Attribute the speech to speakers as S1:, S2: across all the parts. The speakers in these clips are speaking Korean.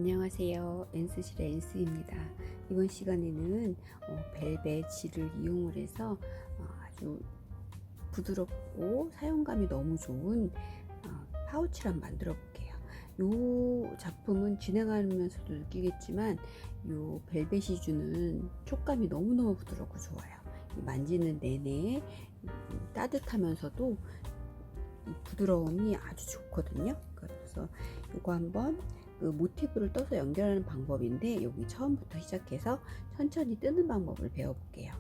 S1: 안녕하세요. 엔스실의 엔스입니다. 이번 시간에는 벨벳 실을 이용을 해서 아주 부드럽고 사용감이 너무 좋은 파우치를 한번 만들어 볼게요. 이 작품은 진행하면서도 느끼겠지만 이 벨벳이 주는 촉감이 너무너무 부드럽고 좋아요. 만지는 내내 따뜻하면서도 이 부드러움이 아주 좋거든요. 그래서 이거 한번 그 모티브를 떠서 연결하는 방법인데, 여기 처음부터 시작해서 천천히 뜨는 방법을 배워볼게요.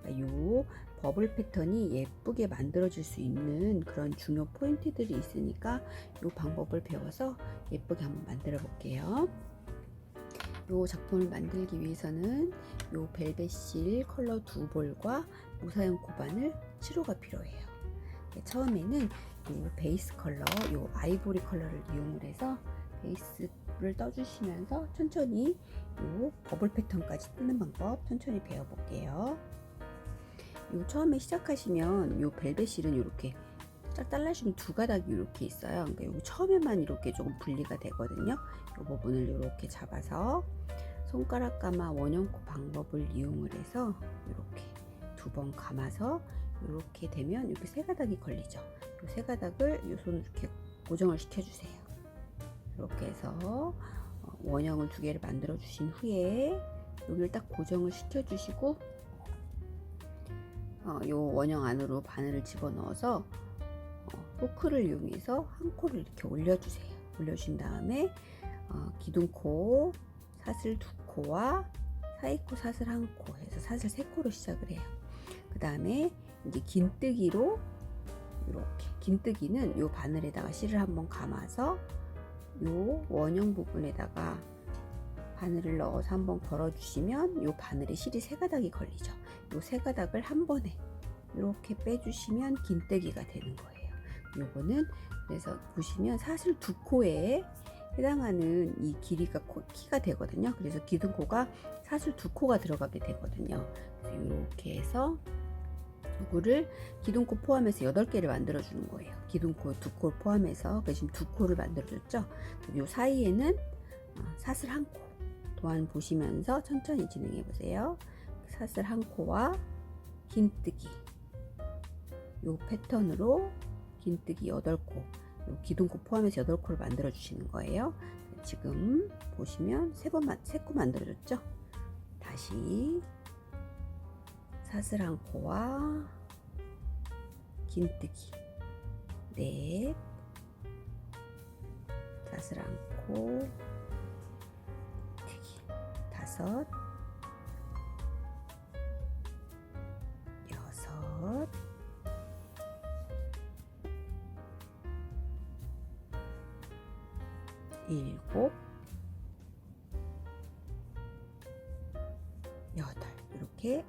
S1: 이 버블 패턴이 예쁘게 만들어질 수 있는 그런 중요 포인트들이 있으니까 이 방법을 배워서 예쁘게 한번 만들어 볼게요. 이 작품을 만들기 위해서는 이 벨벳 실 컬러 2볼과 무사용 고반을 7호가 필요해요. 처음에는 이 베이스 컬러, 이 아이보리 컬러를 이용을 해서 베이스를 떠주시면서 천천히 이 버블 패턴까지 뜨는 방법 천천히 배워볼게요. 요 처음에 시작하시면 이 벨벳 실은 이렇게 쫙 잘라주면 두 가닥이 이렇게 있어요. 그러니까 요 처음에만 이렇게 조금 분리가 되거든요. 이 부분을 이렇게 잡아서 손가락 감아 원형코 방법을 이용을 해서 이렇게 두 번 감아서 이렇게 되면 이렇게 세 가닥이 걸리죠. 이 세 가닥을 이 손으로 이렇게 고정을 시켜주세요. 이렇게 해서 원형을 두 개를 만들어 주신 후에 여기를 딱 고정을 시켜주시고 이 원형 안으로 바늘을 집어넣어서 포크를 이용해서 한 코를 이렇게 올려주세요. 올려주신 다음에 기둥코 사슬 두 코와 사이코 사슬 한 코 해서 사슬 세 코로 시작을 해요. 그 다음에 이제 긴뜨기로 이렇게 긴뜨기는 이 바늘에다가 실을 한번 감아서 이 원형 부분에다가 바늘을 넣어서 한번 걸어주시면 이 바늘에 실이 세 가닥이 걸리죠. 이 세 가닥을 한 번에 이렇게 빼주시면 긴뜨기가 되는 거예요. 요거는 그래서 보시면 사슬 두 코에 해당하는 이 길이가 키가 되거든요. 그래서 기둥코가 사슬 두 코가 들어가게 되거든요. 그래서 이렇게 해서 요거를 기둥코 포함해서 8개를 만들어 주는 거예요. 기둥코 두 코 포함해서 지금 두 코를 만들어 줬죠. 요 사이에는 사슬 한 코 또한 보시면서 천천히 진행해 보세요. 사슬 한 코와 긴뜨기 요 패턴으로 긴뜨기 8코, 요 기둥코 포함해서 8코를 만들어 주시는 거예요. 지금 보시면 세 코 만들어 줬죠. 다시 사슬 한 코와 긴뜨기 넷, 사슬 한 코, 뜨기 다섯, 여섯, 일곱, 여덟, 이렇게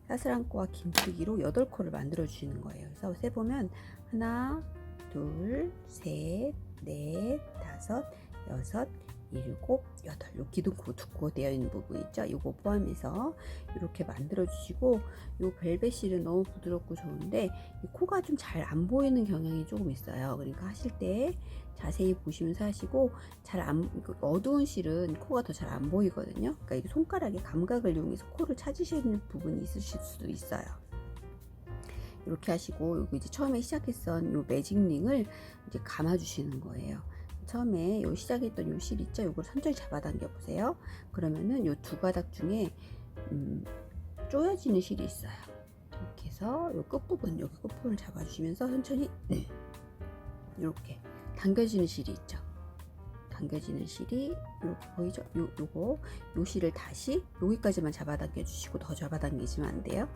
S1: 사슬 한 코와 긴뜨기로 8코를 만들어 주시는 거예요. 그래서 세보면 하나, 둘, 셋, 넷, 다섯, 여섯, 일곱, 여덟. 요 기둥코 두 코 되어 있는 부분 있죠. 요거 포함해서 이렇게 만들어 주시고, 요 벨벳 실은 너무 부드럽고 좋은데 이 코가 좀 잘 안 보이는 경향이 조금 있어요. 그러니까 하실 때 자세히 보시면서 하시고, 어두운 실은 코가 더 잘 안 보이거든요. 그러니까 이 손가락의 감각을 이용해서 코를 찾으시는 부분이 있으실 수도 있어요. 이렇게 하시고, 여기 이제 처음에 시작했던 요 매직링을 이제 감아 주시는 거예요. 처음에 요 시작했던 요 실 있죠? 요걸 천천히 잡아당겨 보세요. 그러면은 요 두 가닥 중에 쪼여지는 실이 있어요. 이렇게 해서 요 끝부분, 여기 끝부분을 잡아주시면서 천천히 이렇게 당겨지는 실이 있죠. 당겨지는 실이 이렇게 보이죠? 요 실을 다시 여기까지만 잡아당겨 주시고 더 잡아당기시면 안 돼요.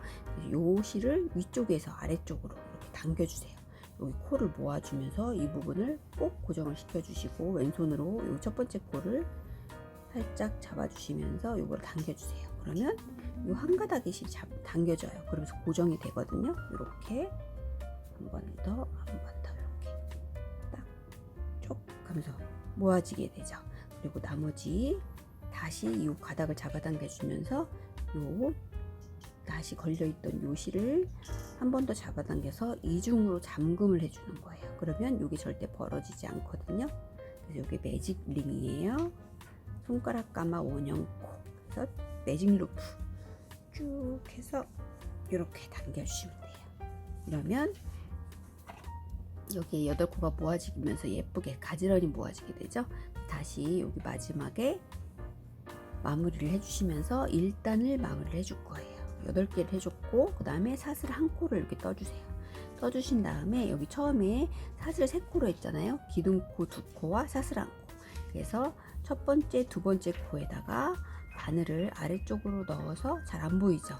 S1: 요 실을 위쪽에서 아래쪽으로 이렇게 당겨주세요. 여기 코를 모아주면서 이 부분을 꼭 고정을 시켜주시고, 왼손으로 요 첫 번째 코를 살짝 잡아주시면서 요걸 당겨주세요. 그러면 요 한 가닥의 실이 당겨져요. 그러면서 고정이 되거든요. 이렇게 한 번 더 이렇게 딱 쭉 하면서 모아지게 되죠. 그리고 나머지 다시 이 가닥을 잡아당겨 주면서 요 다시 걸려있던 요 실을 한 번 더 잡아당겨서 이중으로 잠금을 해주는 거예요. 그러면 이게 절대 벌어지지 않거든요. 그래서 이게 매직 링이에요. 손가락 가마 원형코, 그래서 매직 루프 쭉 해서 이렇게 당겨주시면 돼요. 이러면 여기 8코가 모아지면서 예쁘게 가지런히 모아지게 되죠. 다시 여기 마지막에 마무리를 해주시면서 1단을 마무리를 해줄 거예요. 8개를 해줬고, 그 다음에 사슬 1코를 이렇게 떠주세요. 떠주신 다음에 여기 처음에 사슬 3코로 했잖아요. 기둥코 2코와 사슬 1코. 그래서 첫 번째, 두 번째 코에다가 바늘을 아래쪽으로 넣어서 잘 안 보이죠?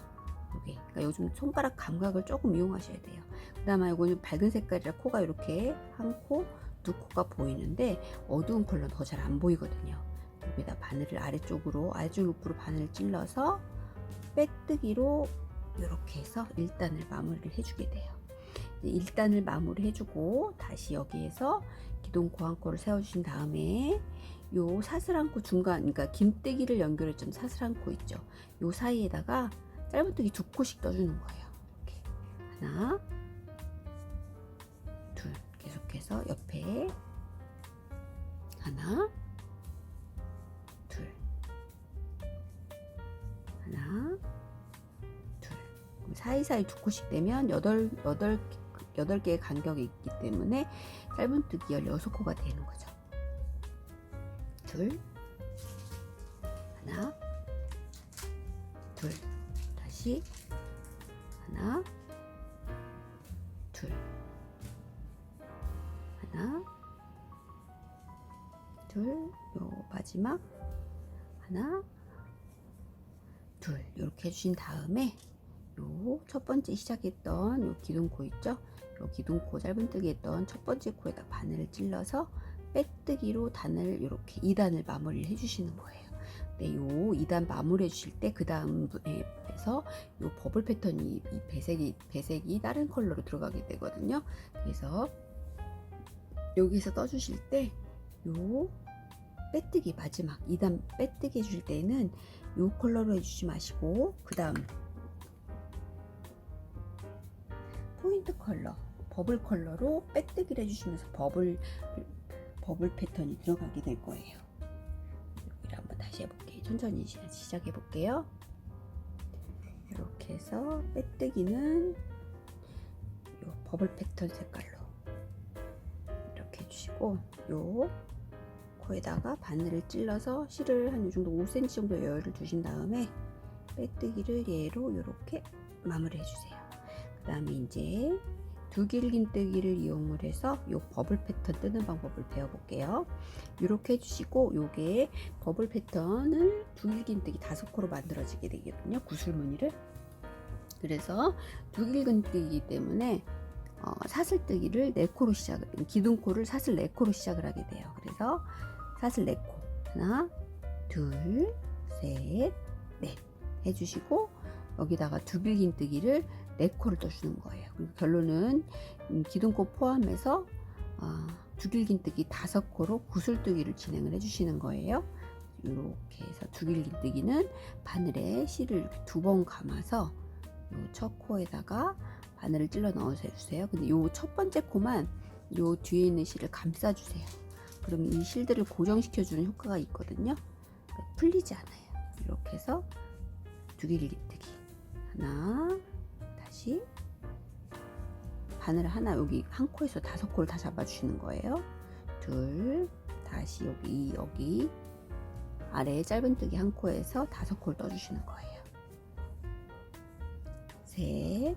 S1: 여기. 그러니까 요즘 손가락 감각을 조금 이용하셔야 돼요. 그 다음에 이거는 밝은 색깔이라 코가 이렇게 1코, 2코가 보이는데 어두운 컬러는 더 잘 안 보이거든요. 여기다 바늘을 아래쪽 루프로 바늘을 찔러서 빼뜨기로 이렇게 해서 1단을 마무리를 해주게 돼요. 1단을 마무리 해주고 다시 여기에서 기둥코 1코를 세워주신 다음에 요 사슬 1코 중간, 그러니까 긴뜨기를 연결했던 사슬 1코 있죠. 요 사이에다가 짧은뜨기 2코씩 떠주는 거예요. 이렇게 하나, 둘, 계속해서 옆에 하나, 둘, 하나, 둘. 사이사이 2코씩 되면 8개의 간격이 있기 때문에 짧은뜨기 16코가 되는 거죠. 둘, 하나, 둘, 다시 하나, 둘, 하나, 둘, 요 마지막 하나, 둘, 이렇게 해주신 다음에 요 첫 번째 시작했던 요 기둥코 있죠? 요 기둥코 짧은뜨기 했던 첫 번째 코에다 바늘을 찔러서 빼뜨기로 단을 이렇게 2단을 마무리를 해주시는 거예요. 네, 요 2단 마무리 해주실 때 그 다음에서 요 버블 패턴이 이 배색이 다른 컬러로 들어가게 되거든요. 그래서 여기서 떠주실 때 요 빼뜨기 마지막 2단 빼뜨기 해줄 때는 요 컬러로 해주지 마시고 그 다음 포인트 컬러 버블 컬러로 빼뜨기를 해주시면서 버블 패턴이 들어가게 될 거예요. 여기를 한번 다시 해볼게요. 천천히 시작해 볼게요. 이렇게 해서 빼뜨기는 요 버블 패턴 색깔로 이렇게 해주시고 요 코에다가 바늘을 찔러서 실을 한 이 정도 5cm 정도 여유를 두신 다음에 빼뜨기를 얘로 이렇게 마무리 해주세요. 그 다음에 이제 두길긴뜨기를 이용을 해서 요 버블 패턴 뜨는 방법을 배워볼게요. 이렇게 해주시고 요게 버블 패턴을 두길긴뜨기 5코로 만들어지게 되거든요. 구슬무늬를. 그래서 두길긴뜨기이기 때문에 사슬뜨기를 4코로 기둥코를 사슬 4코로 시작을 하게 돼요. 그래서 사슬 4코 하나, 둘, 셋, 넷 해주시고 여기다가 두길긴뜨기를 4코를 떠주는 거예요. 그리고 결론은 기둥코 포함해서 두길긴뜨기 5코로 구슬뜨기를 진행을 해주시는 거예요. 이렇게 해서 두길긴뜨기는 바늘에 실을 이렇게 2번 감아서 요 첫 코에다가 바늘을 찔러 넣어서 해주세요. 근데 요 첫 번째 코만 요 뒤에 있는 실을 감싸주세요. 그러면 이 실들을 고정시켜주는 효과가 있거든요. 풀리지 않아요. 이렇게 해서 두길긴뜨기 하나, 다시 바늘 하나 여기 한 코에서 5코를 다 잡아주시는 거예요. 둘, 다시 여기 아래에 짧은뜨기 한 코에서 5코를 떠주시는 거예요. 셋,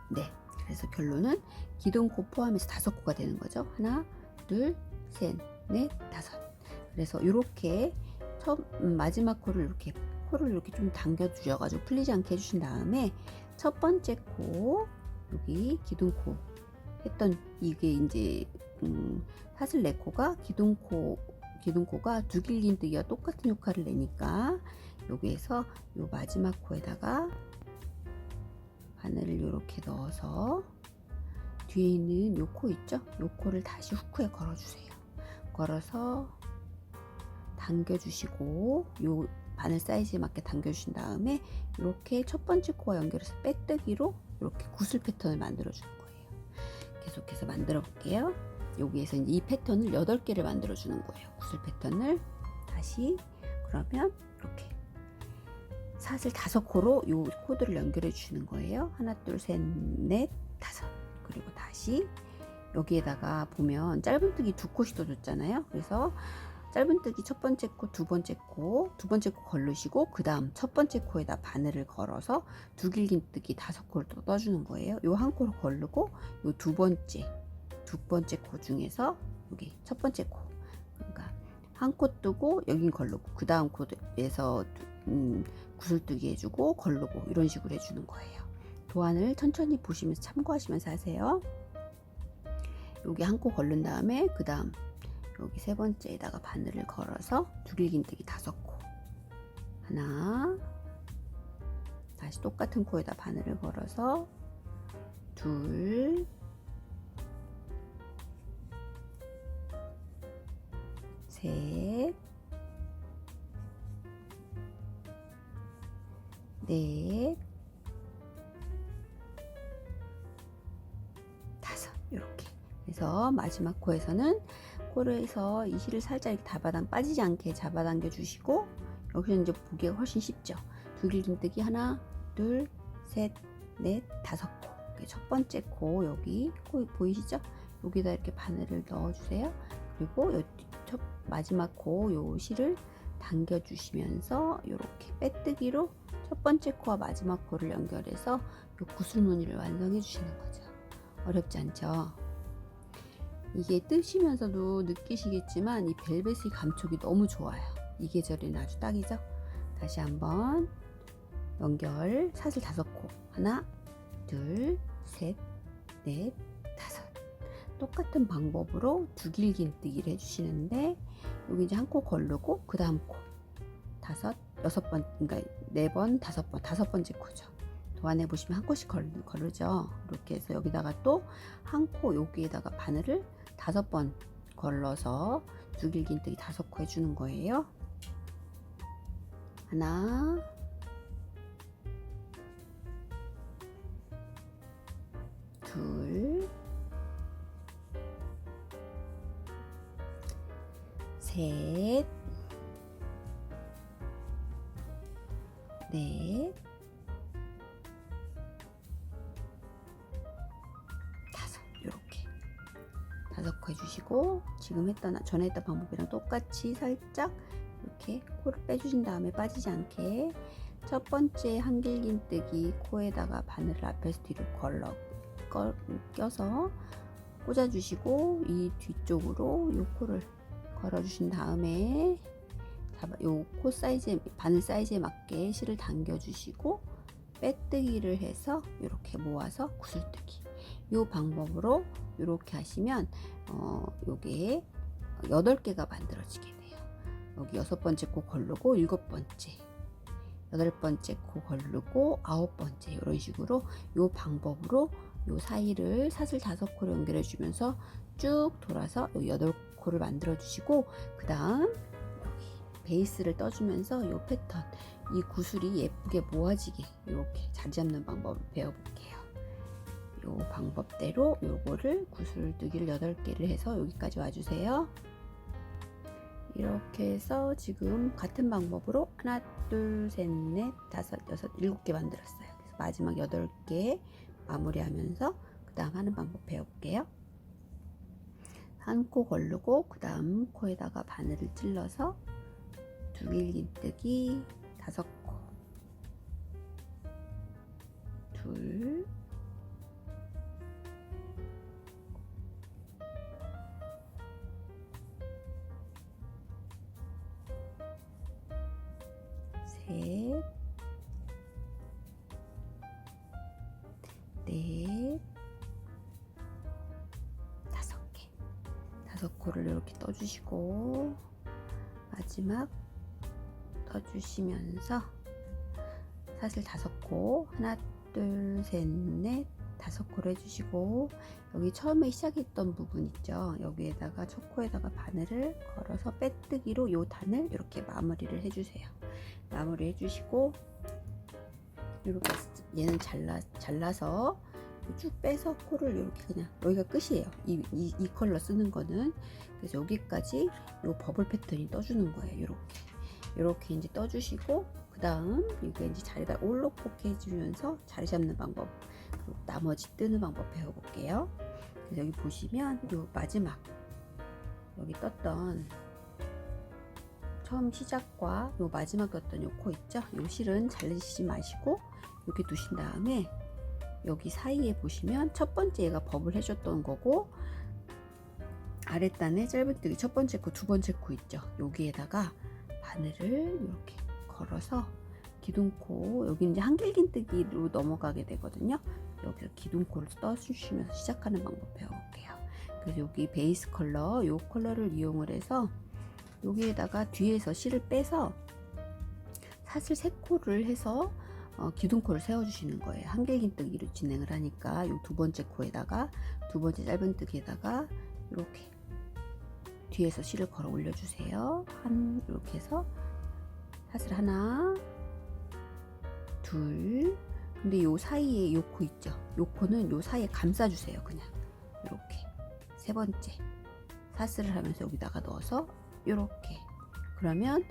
S1: 네. 그래서 결론은 기둥코 포함해서 5코가 되는 거죠. 하나, 둘, 셋, 넷, 5. 그래서 이렇게 마지막 코를 이렇게 좀 당겨 주셔가지고 풀리지 않게 해주신 다음에 첫 번째 코 여기 기둥코 했던 이게 이제 사슬 4코가 기둥코가 두길긴뜨기와 똑같은 효과를 내니까 여기에서 요 마지막 코에다가 바늘을 이렇게 넣어서 뒤에 있는 요 코 있죠? 요 코를 다시 후크에 걸어주세요. 걸어서 당겨주시고 요 바늘 사이즈에 맞게 당겨주신 다음에 이렇게 첫 번째 코와 연결해서 빼뜨기로 이렇게 구슬 패턴을 만들어주는 거예요. 계속해서 만들어 볼게요. 여기에서 이제 이 패턴을 8개를 만들어 주는 거예요. 구슬 패턴을 다시 그러면 이렇게 사슬 5코로 요 코드를 연결해 주시는 거예요. 하나, 둘, 셋, 넷, 다섯. 그리고 다시 여기에다가 보면 짧은뜨기 2코씩 줬잖아요. 그래서 짧은뜨기 첫 번째 코, 두 번째 코 걸르시고 그 다음 첫 번째 코에다 바늘을 걸어서 두 길긴뜨기 5코를 또 떠주는 거예요. 요 한 코를 걸르고 요 두 번째 코 중에서 여기 첫 번째 코, 그러니까 한 코 뜨고 여긴 걸르고 그 다음 코에서 구슬뜨기 해주고 걸르고 이런 식으로 해주는 거예요. 도안을 천천히 보시면서 참고하시면서 하세요. 여기 한 코 걸른 다음에 그 다음 여기 세 번째에다가 바늘을 걸어서 두 길긴뜨기 5코, 하나, 다시 똑같은 코에다 바늘을 걸어서 둘, 셋, 넷, 다섯. 이렇게 그래서 마지막 코에서는 코에서 이 실을 살짝 이렇게 다바당 빠지지 않게 잡아당겨 주시고, 여기서 이제 보기가 훨씬 쉽죠. 두 길긴뜨기 하나, 둘, 셋, 넷, 5코. 첫 번째 코 여기 코 보이시죠? 여기다 이렇게 바늘을 넣어 주세요. 그리고 마지막 코 요 실을 당겨 주시면서 이렇게 빼뜨기로 첫 번째 코와 마지막 코를 연결해서 요 구슬 무늬를 완성해 주시는 거죠. 어렵지 않죠? 이게 뜨시면서도 느끼시겠지만 이 벨벳의 감촉이 너무 좋아요. 이 계절에는 아주 딱이죠. 다시 한번 연결, 사슬 5코, 하나, 둘, 셋, 넷, 다섯. 똑같은 방법으로 두 길긴뜨기를 해주시는데 여기 이제 한 코 걸르고 그 다음 코 다섯, 6번, 그러니까 4번, 5번, 5번째 코죠. 도안에 보시면 한 코씩 걸르죠. 이렇게 해서 여기다가 또 한 코 여기에다가 바늘을 5번 걸러서 두 길긴뜨기 5코 해주는 거예요. 하나, 둘, 셋, 넷, 다섯. 이렇게 5코 해주시고 지금 전에 했던 방법이랑 똑같이 살짝 이렇게 코를 빼주신 다음에 빠지지 않게 첫 번째 한 길긴뜨기 코에다가 바늘을 앞에서 뒤로 껴서 꽂아주시고 이 뒤쪽으로 요 코를 걸어주신 다음에 요 코 사이즈에, 바늘 사이즈에 맞게 실을 당겨주시고 빼뜨기를 해서 이렇게 모아서 구슬뜨기. 요 방법으로 이렇게 하시면 요게 8개가 만들어지게 돼요. 여기 6번째 코 걸르고 7번째, 8번째 코 걸르고 9번째, 이런 식으로 요 방법으로 요 사이를 사슬 5코로 연결해 주면서 쭉 돌아서 요 8코를 만들어 주시고 그 다음 여기 베이스를 떠주면서 요 패턴, 이 구슬이 예쁘게 모아지게 이렇게 자리 잡는 방법을 배워볼게요. 요 방법대로 요거를 구슬뜨기를 8개를 해서 여기까지 와주세요. 이렇게 해서 지금 같은 방법으로 하나, 둘, 셋, 넷, 다섯, 여섯, 7개 만들었어요. 그래서 마지막 8개 마무리하면서 그 다음 하는 방법 배워볼게요. 한 코 걸르고 그 다음 코에다가 바늘을 찔러서 두 길긴뜨기 5코, 둘, 셋, 넷, 5개, 5코를 이렇게 떠주시고 마지막 떠주시면서 사슬 5코, 하나, 둘, 셋, 넷, 5코를 해주시고 여기 처음에 시작했던 부분 있죠. 여기에다가 첫 코에다가 바늘을 걸어서 빼뜨기로 요 단을 이렇게 마무리를 해주세요. 마무리 해주시고 이렇게 얘는 잘라서 쭉 빼서 코를 이렇게 그냥 여기가 끝이에요. 이 컬러 쓰는 거는. 그래서 여기까지 요 버블 패턴이 떠주는 거예요. 이렇게 이제 떠주시고, 그 다음 이게 이제 자리가 올록폭 해주면서 자리 잡는 방법, 그리고 나머지 뜨는 방법 배워볼게요. 그래서 여기 보시면 요 마지막 여기 떴던 처음 시작과 요 마지막 떴던 요 코 있죠? 요 실은 잘리시지 마시고 이렇게 두신 다음에 여기 사이에 보시면 첫 번째 얘가 버블 해줬던 거고, 아랫단에 짧은뜨기 첫 번째 코, 두 번째 코 있죠? 여기에다가 바늘을 이렇게 걸어서 기둥코, 여기 이제 한길긴뜨기로 넘어가게 되거든요. 여기서 기둥코를 떠주시면서 시작하는 방법 배워볼게요. 그래서 여기 베이스 컬러, 요 컬러를 이용을 해서 여기에다가 뒤에서 실을 빼서 사슬 3코를 해서 기둥코를 세워주시는 거예요. 한길긴뜨기로 진행을 하니까 요 두 번째 코에다가 두 번째 짧은뜨기에다가 이렇게 뒤에서 실을 걸어 올려주세요. 이렇게 해서 사슬 하나, 둘. 근데 요 사이에 요 코 있죠? 요 코는 요 사이에 감싸주세요. 그냥 이렇게 세 번째 사슬을 하면서 여기다가 넣어서 이렇게, 그러면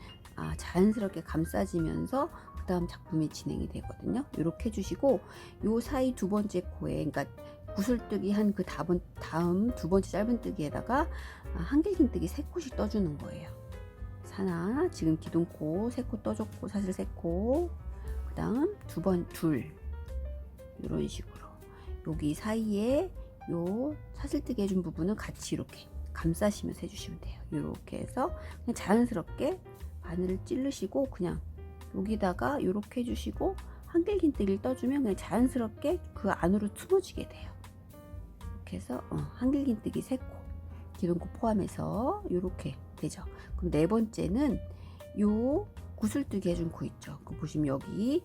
S1: 자연스럽게 감싸지면서 그 다음 작품이 진행이 되거든요. 이렇게 해주시고, 요 사이 두 번째 코에, 그러니까 구슬뜨기 한 그 다음 두 번째 짧은뜨기에다가 한길긴뜨기 3코씩 떠주는 거예요. 하나, 지금 기둥코 3코 떠줬고, 사슬 3코, 그 다음 둘, 이런 식으로 여기 사이에 요 사슬뜨기 해준 부분은 같이 이렇게 감싸시면서 해주시면 돼요. 이렇게 해서 그냥 자연스럽게 바늘을 찌르시고 그냥 여기다가 이렇게 해주시고, 한길긴뜨기를 떠주면 그냥 자연스럽게 그 안으로 숨어지게 돼요. 이렇게 해서 한길긴뜨기 3코, 기둥코 포함해서 이렇게 되죠. 그럼 네 번째는 요 구슬뜨기 해준 코 있죠? 그 보시면 여기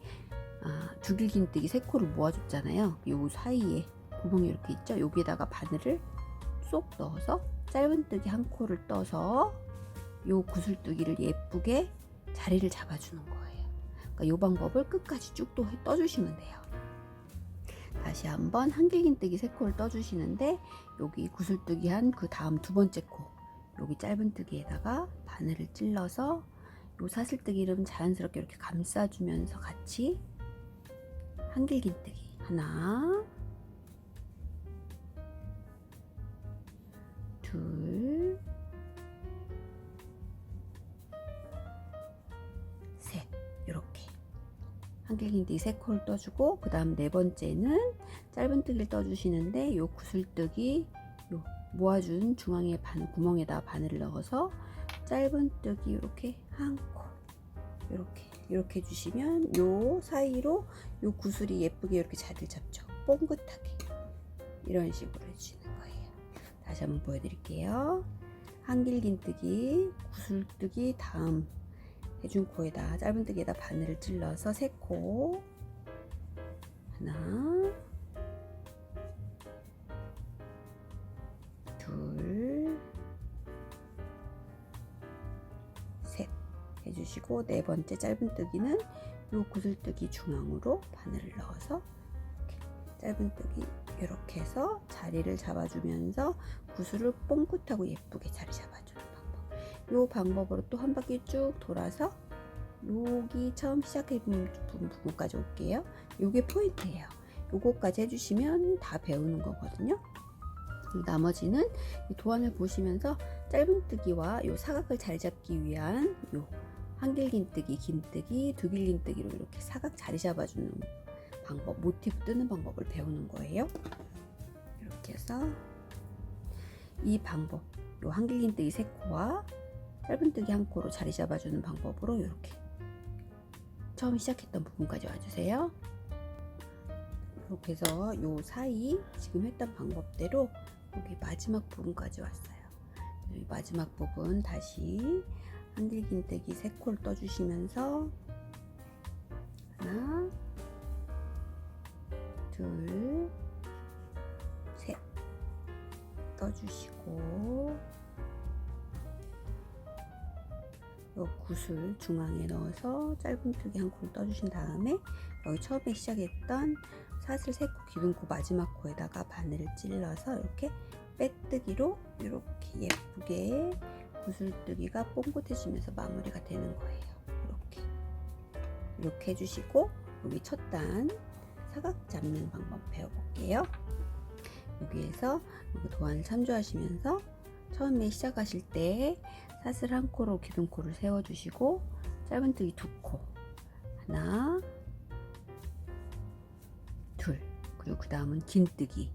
S1: 두길긴뜨기 3코를 모아줬잖아요. 요 사이에 구멍이 이렇게 있죠? 여기에다가 바늘을 쏙 넣어서 짧은뜨기 1코를 떠서 요 구슬뜨기를 예쁘게 자리를 잡아주는 거예요. 그러니까 요 방법을 끝까지 쭉 또 떠주시면 돼요. 다시 한번 한길긴뜨기 3코를 떠주시는데, 여기 구슬뜨기 한 그 다음 두 번째 코, 여기 짧은뜨기에다가 바늘을 찔러서 요 사슬뜨기를 자연스럽게 이렇게 감싸주면서 같이 한길긴뜨기 하나, 둘, 셋, 이렇게 한길긴뜨기 3코를 떠주고, 그 다음 네 번째는 짧은뜨기를 떠주시는데, 요 구슬뜨기 요 모아준 중앙에 구멍에다 바늘을 넣어서 짧은뜨기 이렇게 1코, 이렇게 해주시면 요 사이로 요 구슬이 예쁘게 이렇게 자리를 잡죠. 뽕긋하게 이런 식으로 해주시는 거예요. 다시 한번 보여드릴게요. 한길긴뜨기, 구슬뜨기 다음 해준 코에다 짧은뜨기에다 바늘을 찔러서 3코, 하나, 둘, 셋 해주시고, 네 번째 짧은뜨기는 요 구슬뜨기 중앙으로 바늘을 넣어서 이렇게 짧은뜨기 이렇게 해서 자리를 잡아주면서 구슬을 뽕긋하고 예쁘게 자리 잡아주는 방법. 요 방법으로 또 한 바퀴 쭉 돌아서 여기 처음 시작해본 부분까지 올게요. 요게 포인트예요. 요거까지 해주시면 다 배우는 거거든요. 나머지는 이 도안을 보시면서 짧은뜨기와 요 사각을 자리 잡기 위한 요 한길긴뜨기, 긴뜨기, 두길긴뜨기로 이렇게 사각 자리 잡아주는 방법, 모티브 뜨는 방법을 배우는 거예요. 이렇게 해서 이 방법, 요 한길긴뜨기 3코와 짧은뜨기 1코로 자리 잡아주는 방법으로 이렇게 처음 시작했던 부분까지 와주세요. 이렇게 해서 요 사이 지금 했던 방법대로 여기 마지막 부분까지 왔어요. 여기 마지막 부분 다시 한길긴뜨기 3코를 떠주시면서 하나, 둘, 셋 떠주시고, 요 구슬 중앙에 넣어서 짧은뜨기 1코를 떠주신 다음에 여기 처음에 시작했던 사슬 3코 기둥코 마지막 코에다가 바늘을 찔러서 이렇게 빼뜨기로 이렇게 예쁘게 구슬뜨기가 뽕긋해지면서 마무리가 되는 거예요. 이렇게 해주시고, 여기 첫 단 사각 잡는 방법 배워볼게요. 여기에서 도안을 참조하시면서 처음에 시작하실 때 사슬 1코로 기둥코를 세워주시고, 짧은뜨기 2코, 하나, 둘, 그리고 그 다음은 긴뜨기.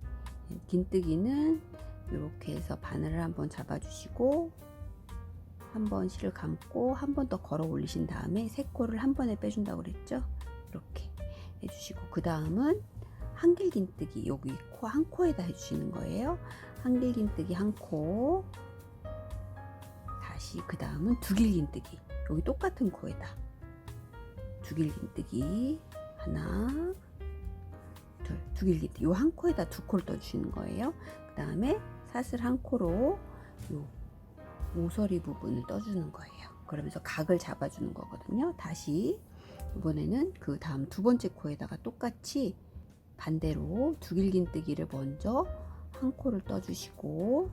S1: 긴뜨기는 이렇게 해서 바늘을 한번 잡아주시고, 한 번 실을 감고 한 번 더 걸어 올리신 다음에 3코를 한 번에 빼준다고 그랬죠. 이렇게 해주시고, 그 다음은 한길긴뜨기, 여기 코 한 코에다 해주시는 거예요. 한길긴뜨기 1코, 다시 그 다음은 두길긴뜨기, 여기 똑같은 코에다 두길긴뜨기 하나, 둘, 두길긴뜨기 요 한 코에다 2코를 떠주시는 거예요. 그 다음에 사슬 1코로 요 모서리 부분을 떠주는 거예요. 그러면서 각을 잡아주는 거거든요. 다시 이번에는 그 다음 두 번째 코에다가 똑같이 반대로 두길긴뜨기를 먼저 1코를 떠주시고,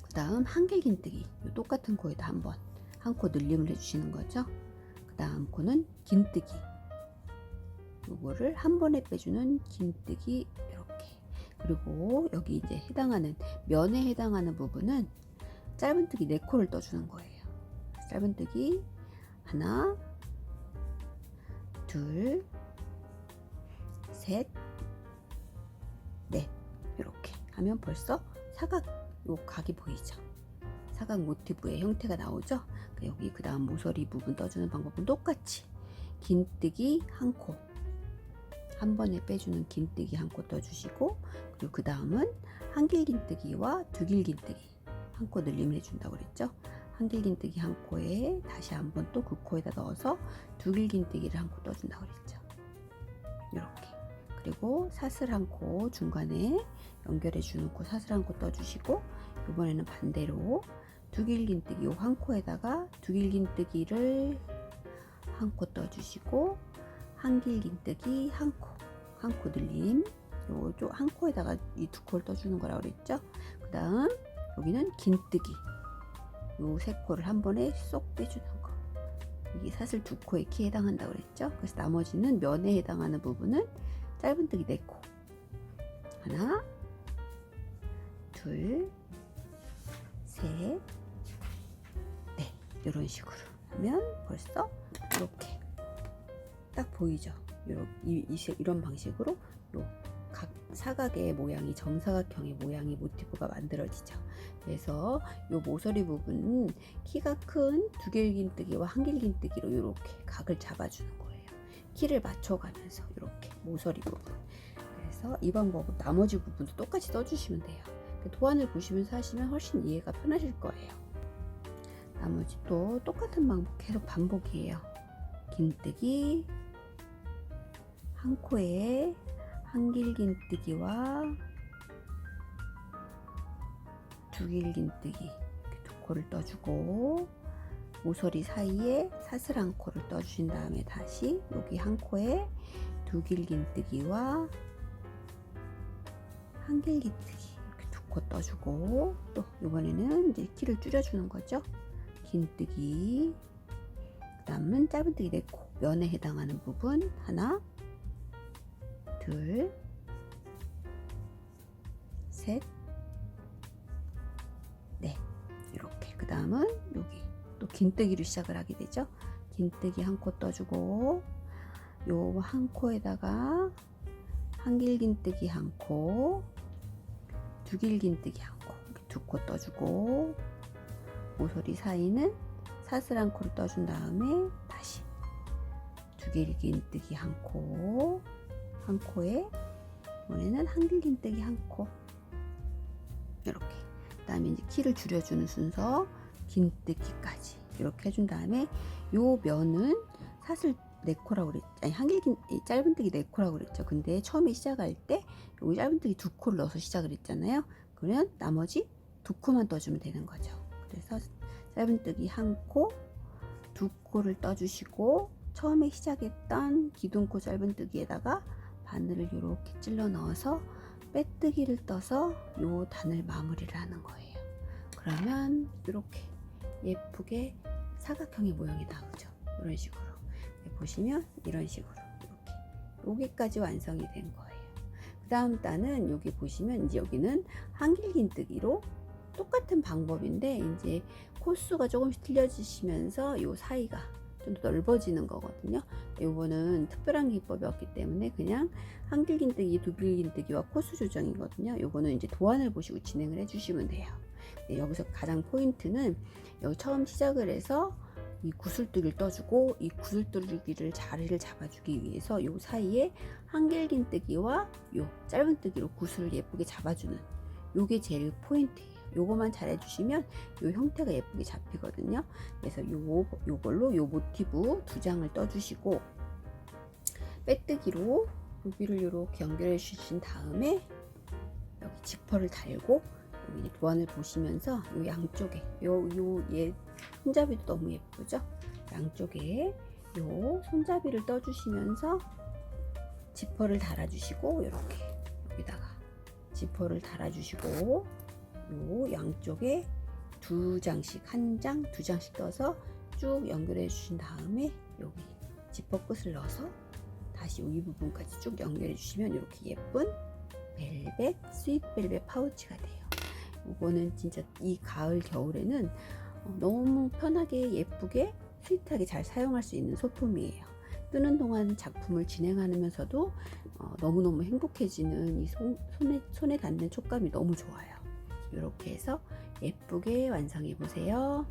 S1: 그 다음 한길긴뜨기 똑같은 코에다 한번 1코 늘림을 해주시는 거죠. 그 다음 코는 긴뜨기, 요거를 한 번에 빼주는 긴뜨기 이렇게. 그리고 여기 이제 해당하는 면에 해당하는 부분은 짧은뜨기 4코를 떠주는 거예요. 짧은뜨기 하나, 둘, 셋, 넷, 이렇게 하면 벌써 사각 요 각이 보이죠. 사각 모티브의 형태가 나오죠. 여기 그 다음 모서리 부분 떠주는 방법은 똑같이 긴뜨기 1코, 한 번에 빼주는 긴뜨기 1코 떠주시고, 그리고 그 다음은 한길긴뜨기와 두길긴뜨기 1코 늘림을 해준다고 그랬죠. 한길긴뜨기 1코에 다시 한번 또 그 코에다 넣어서 두길긴뜨기를 1코 떠준다고 그랬죠. 이렇게. 그리고 사슬 1코 중간에 연결해 주는 코 사슬 1코 떠주시고, 이번에는 반대로 두길긴뜨기 요 1코에다가 두길긴뜨기를 1코 떠주시고, 한길긴뜨기 1코 늘림, 요 1코에다가 이 2코를 떠주는 거라고 그랬죠. 그 다음 여기는 긴뜨기, 요 3코를 한 번에 쏙 빼주는 거. 이게 사슬 2코의 키 해당한다고 그랬죠. 그래서 나머지는 면에 해당하는 부분은 짧은뜨기 4코, 하나, 둘, 셋, 넷, 이런 식으로 하면 벌써 이렇게 딱 보이죠. 이런 방식으로 각 사각의 모양이, 정사각형의 모양이 모티브가 만들어지죠. 그래서 이 모서리 부분은 키가 큰 두길긴뜨기와 한길긴뜨기로 이렇게 각을 잡아주는 거예요. 키를 맞춰가면서 이렇게 모서리 부분. 그래서 이 방법은 나머지 부분도 똑같이 써주시면 돼요. 도안을 보시면서 하시면 훨씬 이해가 편하실 거예요. 나머지 또 똑같은 방법 계속 반복이에요. 긴뜨기 1코에 한길긴뜨기와 두길긴뜨기 2코를 떠주고, 모서리 사이에 사슬 1코를 떠주신 다음에 다시 여기 1코에 두길긴뜨기와 한길긴뜨기 이렇게 2코 떠주고, 또 이번에는 이제 키를 줄여주는 거죠. 긴뜨기, 그 다음은 짧은뜨기 4코, 면에 해당하는 부분 하나, 둘, 셋, 넷, 이렇게. 그 다음은 여기 또 긴뜨기로 시작을 하게 되죠. 긴뜨기 1코 떠주고, 요 1코에다가 한길긴뜨기 1코, 두길긴뜨기 1코, 이렇게 2코 떠주고, 모서리 사이는 사슬 1코를 떠준 다음에 다시 두길긴뜨기 1코, 1코에 이번에는 한길긴뜨기 1코, 이렇게. 그 다음에 이제 키를 줄여주는 순서 긴뜨기까지 이렇게 해준 다음에 요 면은 사슬 4코라고 그랬죠. 아니, 짧은뜨기 4코라고 그랬죠. 근데 처음에 시작할 때 여기 짧은뜨기 2코를 넣어서 시작을 했잖아요. 그러면 나머지 2코만 떠주면 되는 거죠. 그래서 짧은뜨기 1코, 2코를 떠주시고, 처음에 시작했던 기둥코 짧은뜨기에다가 바늘을 이렇게 찔러 넣어서 빼뜨기를 떠서 요 단을 마무리를 하는 거예요. 그러면 이렇게 예쁘게 사각형의 모양이 나오죠. 이런 식으로 보시면 이런 식으로 이렇게 여기까지 완성이 된 거예요. 그 다음 단은 여기 보시면 이제 여기는 한길긴뜨기로 똑같은 방법인데 이제 코수가 조금씩 틀려지시면서 요 사이가 좀 더 넓어지는 거거든요. 요거는 특별한 기법이 없기 때문에 그냥 한길긴뜨기, 두길긴뜨기와 코수 조정이거든요. 요거는 이제 도안을 보시고 진행을 해주시면 돼요. 네, 여기서 가장 포인트는 여기 처음 시작을 해서 이 구슬뜨기를 떠주고 이 구슬뜨기를 자리를 잡아주기 위해서 요 사이에 한길긴뜨기와 요 짧은뜨기로 구슬을 예쁘게 잡아주는 요게 제일 포인트예요. 요거만 잘 해주시면 요 형태가 예쁘게 잡히거든요. 그래서 요걸로 요 모티브 2장을 떠주시고 빼뜨기로 여기를 이렇게 연결해 주신 다음에 여기 지퍼를 달고 여기 도안을 보시면서 요 양쪽에 얘 손잡이도 너무 예쁘죠? 양쪽에 요 손잡이를 떠주시면서 지퍼를 달아주시고 이렇게 여기다가 지퍼를 달아주시고 요 양쪽에 2장씩 1장 2장씩 떠서 쭉 연결해 주신 다음에 여기 지퍼 끝을 넣어서 다시 이 부분까지 쭉 연결해 주시면 이렇게 예쁜 벨벳 스윗벨벳 파우치가 돼요. 이거는 진짜 이 가을 겨울에는 너무 편하게 예쁘게 스윗하게 잘 사용할 수 있는 소품이에요. 뜨는 동안 작품을 진행하면서도 너무너무 행복해지는 이 손에 닿는 촉감이 너무 좋아요. 이렇게 해서 예쁘게 완성해 보세요.